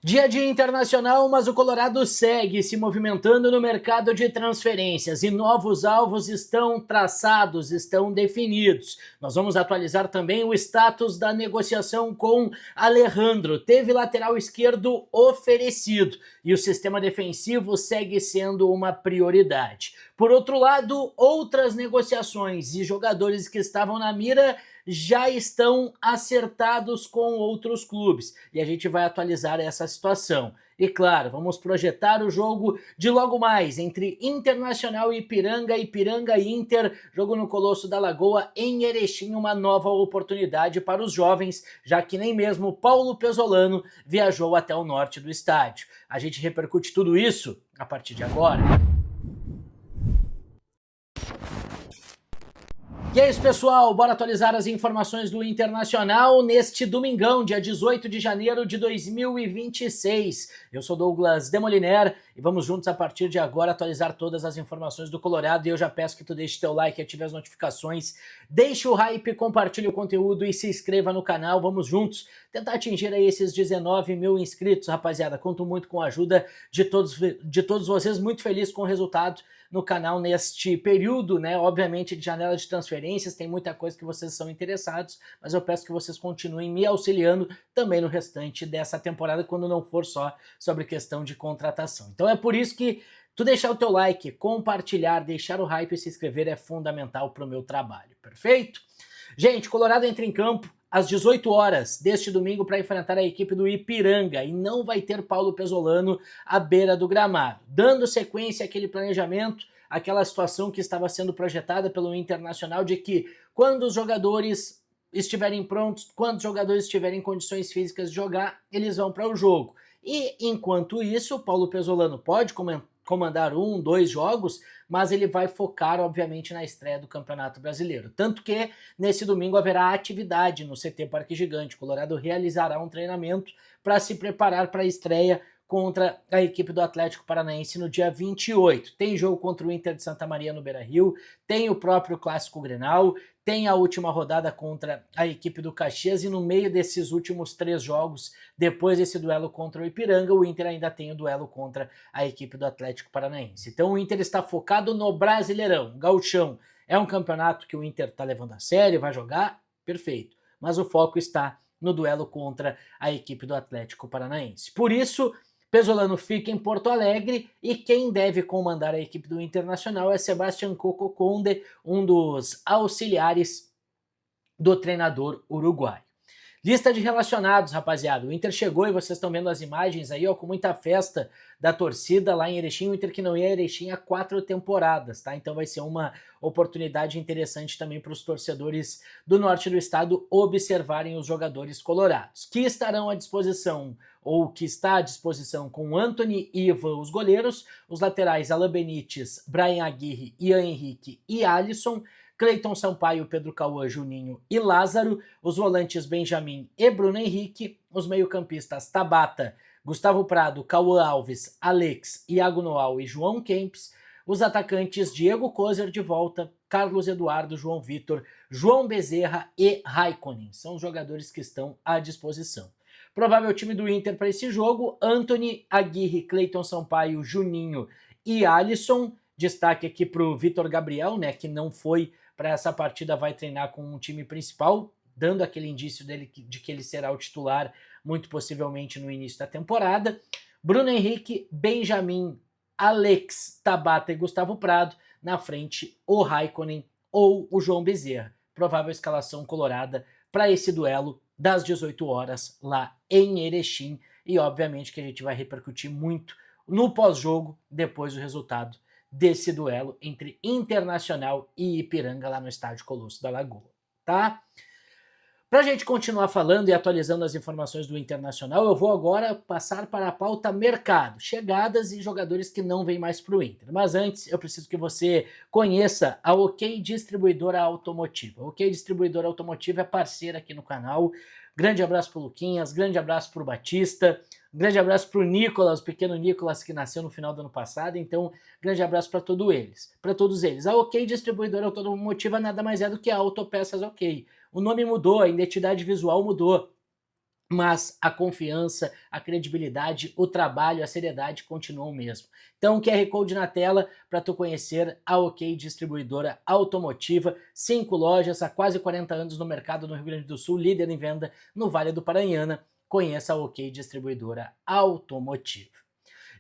Dia a dia internacional, mas o Colorado segue se movimentando no mercado de transferências e novos alvos estão traçados, estão definidos. Nós vamos atualizar também o status da negociação com Alejandro. Teve lateral esquerdo oferecido e o sistema defensivo segue sendo uma prioridade. Por outro lado, outras negociações e jogadores que estavam na mira já estão acertados com outros clubes e a gente vai atualizar essa situação. E claro, vamos projetar o jogo de logo mais entre Internacional e Ipiranga, Ipiranga e Inter, jogo no Colosso da Lagoa em Erechim, uma nova oportunidade para os jovens, já que nem mesmo Paulo Pesolano viajou até o norte do estádio. A gente repercute tudo isso a partir de agora. E é isso, pessoal, bora atualizar as informações do Internacional neste domingão, dia 18 de janeiro de 2026. Eu sou Douglas Demoliner e vamos juntos a partir de agora atualizar todas as informações do Colorado e eu já peço que tu deixe teu like, ative as notificações, deixe o hype, compartilhe o conteúdo e se inscreva no canal. Vamos juntos tentar atingir aí esses 19 mil inscritos, rapaziada. Conto muito com a ajuda de todos vocês, muito feliz com o resultado no canal neste período, né, obviamente de janela de transferências, tem muita coisa que vocês são interessados, mas eu peço que vocês continuem me auxiliando também no restante dessa temporada, quando não for só sobre questão de contratação. Então é por isso que tu deixar o teu like, compartilhar, deixar o hype e se inscrever é fundamental para o meu trabalho, perfeito? Gente, Colorado entra em campo às 18 horas deste domingo para enfrentar a equipe do Ipiranga e não vai ter Paulo Pesolano à beira do gramado. Dando sequência àquele planejamento, aquela situação que estava sendo projetada pelo Internacional de que quando os jogadores estiverem prontos, quando os jogadores estiverem em condições físicas de jogar, eles vão para o jogo. E enquanto isso, Paulo Pesolano pode comandar 1, 2 jogos, mas ele vai focar, obviamente, na estreia do Campeonato Brasileiro. Tanto que, nesse domingo, haverá atividade no CT Parque Gigante. O Colorado realizará um treinamento para se preparar para a estreia contra a equipe do Atlético Paranaense no dia 28. Tem jogo contra o Inter de Santa Maria no Beira-Rio, tem o próprio Clássico Grenal, tem a última rodada contra a equipe do Caxias e no meio desses últimos 3 jogos, depois desse duelo contra o Ipiranga, o Inter ainda tem o duelo contra a equipe do Atlético Paranaense. Então o Inter está focado no Brasileirão, Gauchão. É um campeonato que o Inter está levando a sério, vai jogar, perfeito. Mas o foco está no duelo contra a equipe do Atlético Paranaense. Por isso, Pesolano fica em Porto Alegre e quem deve comandar a equipe do Internacional é Sebastián Coco Conde, um dos auxiliares do treinador uruguaio. Lista de relacionados, rapaziada. O Inter chegou e vocês estão vendo as imagens aí, ó, com muita festa da torcida lá em Erechim. O Inter que não ia a Erechim há 4 temporadas, tá? Então vai ser uma oportunidade interessante também para os torcedores do norte do estado observarem os jogadores colorados, que estarão à disposição, ou que está à disposição com Anthony e Ivan, os goleiros, os laterais Alan Benítez, Brian Aguirre, Ian Henrique e Alisson, Cleiton Sampaio, Pedro Cauã, Juninho e Lázaro, os volantes Benjamin e Bruno Henrique, os meio-campistas Tabata, Gustavo Prado, Cauã Alves, Alex, Iago Noal e João Kempis, os atacantes Diego Kozer de volta, Carlos Eduardo, João Vitor, João Bezerra e Raikkonen. São os jogadores que estão à disposição. Provável time do Inter para esse jogo: Anthony, Aguirre, Cleiton Sampaio, Juninho e Alisson. Destaque aqui para o Vitor Gabriel, né, que não foi para essa partida, vai treinar com um time principal, dando aquele indício dele de que ele será o titular muito possivelmente no início da temporada. Bruno Henrique, Benjamin, Alex, Tabata e Gustavo Prado. Na frente, o Raikkonen ou o João Bezerra. Provável escalação colorada para esse duelo das 18 horas lá em Erechim. E obviamente que a gente vai repercutir muito no pós-jogo, depois do resultado desse duelo entre Internacional e Ipiranga lá no estádio Colosso da Lagoa, tá? Pra gente continuar falando e atualizando as informações do Internacional, eu vou agora passar para a pauta mercado, chegadas e jogadores que não vêm mais pro Inter. Mas antes, eu preciso que você conheça a OK Distribuidora Automotiva. A OK Distribuidora Automotiva é parceira aqui no canal. Grande abraço pro Luquinhas, grande abraço pro Batista, grande abraço pro Nicolas, o pequeno Nicolas que nasceu no final do ano passado. Então, grande abraço para todos eles. A OK Distribuidora Automotiva nada mais é do que a Autopeças OK. O nome mudou, a identidade visual mudou. mas a confiança, a credibilidade, o trabalho, a seriedade continuam o mesmo. Então, QR Code na tela para tu conhecer a OK Distribuidora Automotiva, 5 lojas há quase 40 anos no mercado no Rio Grande do Sul, líder em venda no Vale do Paranhana. Conheça a OK Distribuidora Automotiva.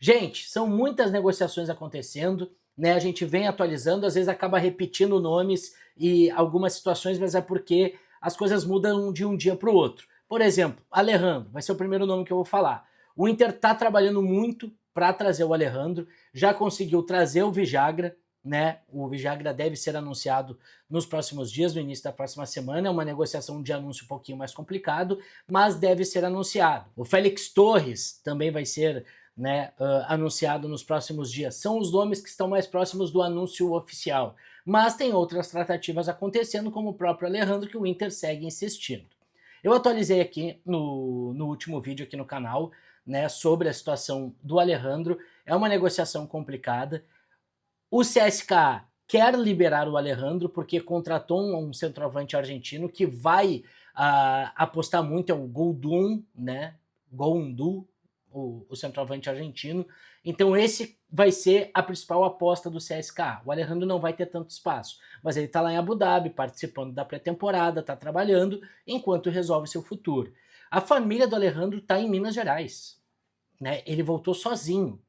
Gente, são muitas negociações acontecendo, né? A gente vem atualizando, às vezes acaba repetindo nomes e algumas situações, mas é porque as coisas mudam de um dia para o outro. Por exemplo, Alejandro, vai ser o primeiro nome que eu vou falar. O Inter está trabalhando muito para trazer o Alejandro, já conseguiu trazer o Vijagra, né? O Vijagra deve ser anunciado nos próximos dias, no início da próxima semana. É uma negociação de anúncio um pouquinho mais complicado, mas deve ser anunciado. O Félix Torres também vai ser, né, anunciado nos próximos dias. São os nomes que estão mais próximos do anúncio oficial. Mas tem outras tratativas acontecendo, como o próprio Alejandro, que o Inter segue insistindo. Eu atualizei aqui no último vídeo aqui no canal, né, sobre a situação do Alejandro. É uma negociação complicada. O CSKA quer liberar o Alejandro porque contratou um centroavante argentino que vai apostar muito, é o Goldum, né? Gondu, o centroavante argentino. Então esse vai ser a principal aposta do CSKA. O Alejandro não vai ter tanto espaço, mas ele está lá em Abu Dhabi, participando da pré-temporada, está trabalhando, enquanto resolve seu futuro. A família do Alejandro está em Minas Gerais, né? Ele voltou sozinho,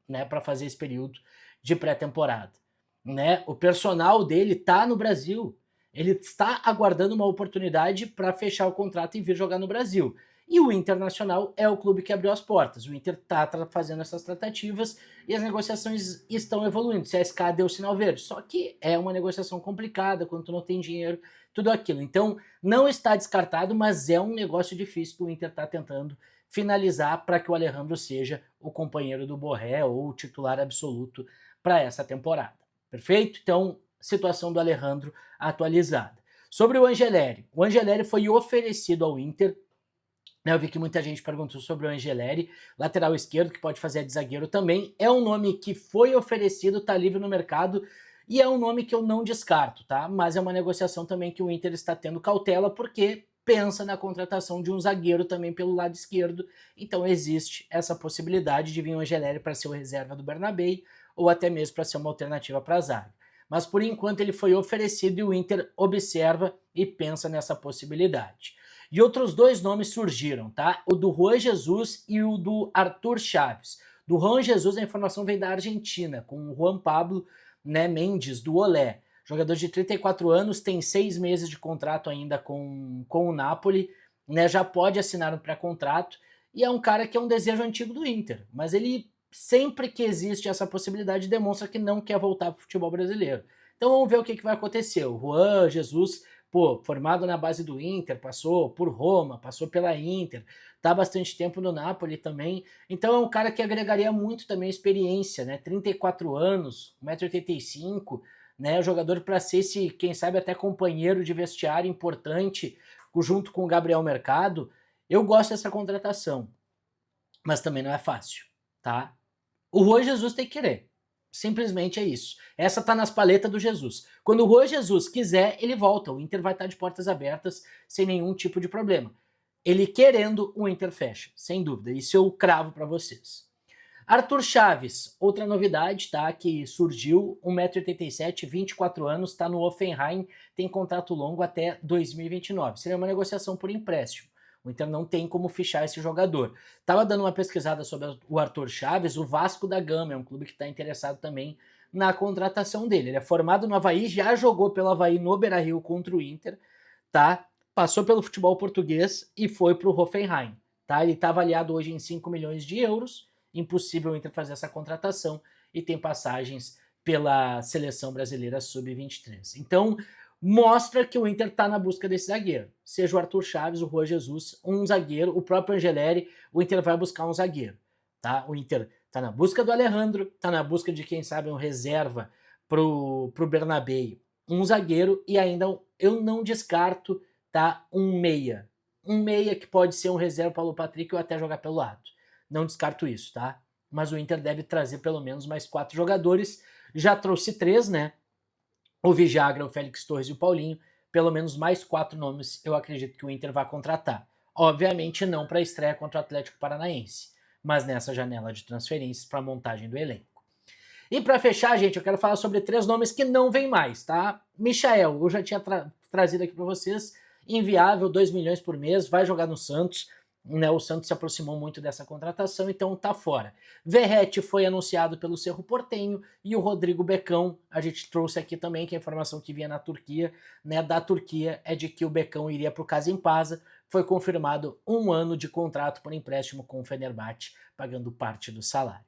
né, para fazer esse período de pré-temporada, né? O personal dele está no Brasil. Ele está aguardando uma oportunidade para fechar o contrato e vir jogar no Brasil. E o Internacional é o clube que abriu as portas. O Inter está fazendo essas tratativas e as negociações estão evoluindo. O CSKA deu sinal verde. Só que é uma negociação complicada, quando tu não tem dinheiro, tudo aquilo. Então, não está descartado, mas é um negócio difícil que o Inter está tentando finalizar para que o Alejandro seja o companheiro do Borré ou o titular absoluto para essa temporada. Perfeito? Então, situação do Alejandro atualizada. Sobre o Angeleri foi oferecido ao Inter. Eu vi que muita gente perguntou sobre o Angeleri, lateral esquerdo, que pode fazer de zagueiro também. É um nome que foi oferecido, está livre no mercado, e é um nome que eu não descarto, tá? Mas é uma negociação também que o Inter está tendo cautela, porque pensa na contratação de um zagueiro também pelo lado esquerdo. Então existe essa possibilidade de vir o Angeleri para ser o reserva do Bernabéu, ou até mesmo para ser uma alternativa para a zaga. Mas por enquanto ele foi oferecido e o Inter observa e pensa nessa possibilidade. E outros dois nomes surgiram, tá? O do Juan Jesus e o do Arthur Chaves. Do Juan Jesus a informação vem da Argentina, com o Juan Pablo, né, Mendes, do Olé. Jogador de 34 anos, tem 6 meses de contrato ainda com o Napoli, né, já pode assinar um pré-contrato, e é um cara que é um desejo antigo do Inter, mas ele, sempre que existe essa possibilidade, demonstra que não quer voltar para o futebol brasileiro. Então vamos ver o que vai acontecer. O Juan Jesus, pô, formado na base do Inter, passou por Roma, passou pela Inter, tá há bastante tempo no Napoli também, então é um cara que agregaria muito também experiência, né, 34 anos, 1,85 m, né, jogador para ser esse, quem sabe até companheiro de vestiário importante, junto com o Gabriel Mercado. Eu gosto dessa contratação, mas também não é fácil, tá? O Juan Jesus tem que querer, simplesmente é isso. Essa tá nas paletas do Jesus. Quando o Juan Jesus quiser, ele volta, o Inter vai estar de portas abertas, sem nenhum tipo de problema. Ele querendo, o Inter fecha, sem dúvida, isso eu cravo para vocês. Arthur Chaves, outra novidade, tá, que surgiu, 1,87 m, 24 anos, está no Hoffenheim, tem contrato longo até 2029. Seria uma negociação por empréstimo. O Inter não tem como fichar esse jogador. Tava dando uma pesquisada sobre o Arthur Chaves, o Vasco da Gama é um clube que está interessado também na contratação dele. Ele é formado no Avaí, já jogou pelo Avaí no Beira-Rio contra o Inter, tá? Passou pelo futebol português e foi para o Hoffenheim, tá? Ele está avaliado hoje em 5 milhões de euros, impossível o Inter fazer essa contratação, e tem passagens pela seleção brasileira sub-23. Então, mostra que o Inter está na busca desse zagueiro. Seja o Arthur Chaves, o Juan Jesus, um zagueiro, o próprio Angeleri, o Inter vai buscar um zagueiro, tá? O Inter está na busca do Alejandro, está na busca de, quem sabe, um reserva pro Bernabéu, um zagueiro, e ainda eu não descarto, tá, um meia. Um meia que pode ser um reserva para o Patrick ou até jogar pelo lado. Não descarto isso, tá? Mas o Inter deve trazer pelo menos mais 4 jogadores. Já trouxe 3, né? O Vijagra, o Félix Torres e o Paulinho. Pelo menos mais 4 nomes eu acredito que o Inter vai contratar. Obviamente não para a estreia contra o Atlético Paranaense, mas nessa janela de transferências para a montagem do elenco. E para fechar, gente, eu quero falar sobre 3 nomes que não vêm mais, tá? Michael, eu já tinha trazido aqui para vocês, inviável, 2 milhões por mês, vai jogar no Santos, né? O Santos se aproximou muito dessa contratação, então tá fora. Verratti foi anunciado pelo Cerro Porteño e o Rodrigo Becão, a gente trouxe aqui também, que a informação que vinha na Turquia, né, da Turquia, é de que o Becão iria para o Kasimpasa, foi confirmado 1 ano de contrato por empréstimo com o Fenerbahçe, pagando parte do salário.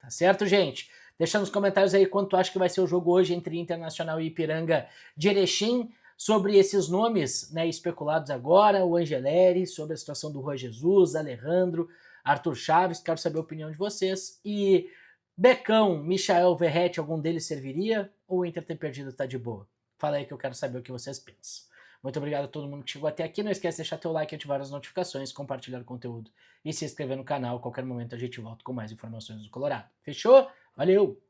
Tá certo, gente? Deixa nos comentários aí quanto tu acha que vai ser o jogo hoje entre Internacional e Ipiranga de Erechim, sobre esses nomes, né, especulados agora, o Angeleri, sobre a situação do Juan Jesus, Alejandro, Arthur Chaves, quero saber a opinião de vocês. E Becão, Michael, Verratti, algum deles serviria? Ou o Inter tem perdido tá de boa? Fala aí que eu quero saber o que vocês pensam. Muito obrigado a todo mundo que chegou até aqui. Não esquece de deixar teu like, ativar as notificações, compartilhar o conteúdo e se inscrever no canal. A qualquer momento a gente volta com mais informações do Colorado. Fechou? Valeu!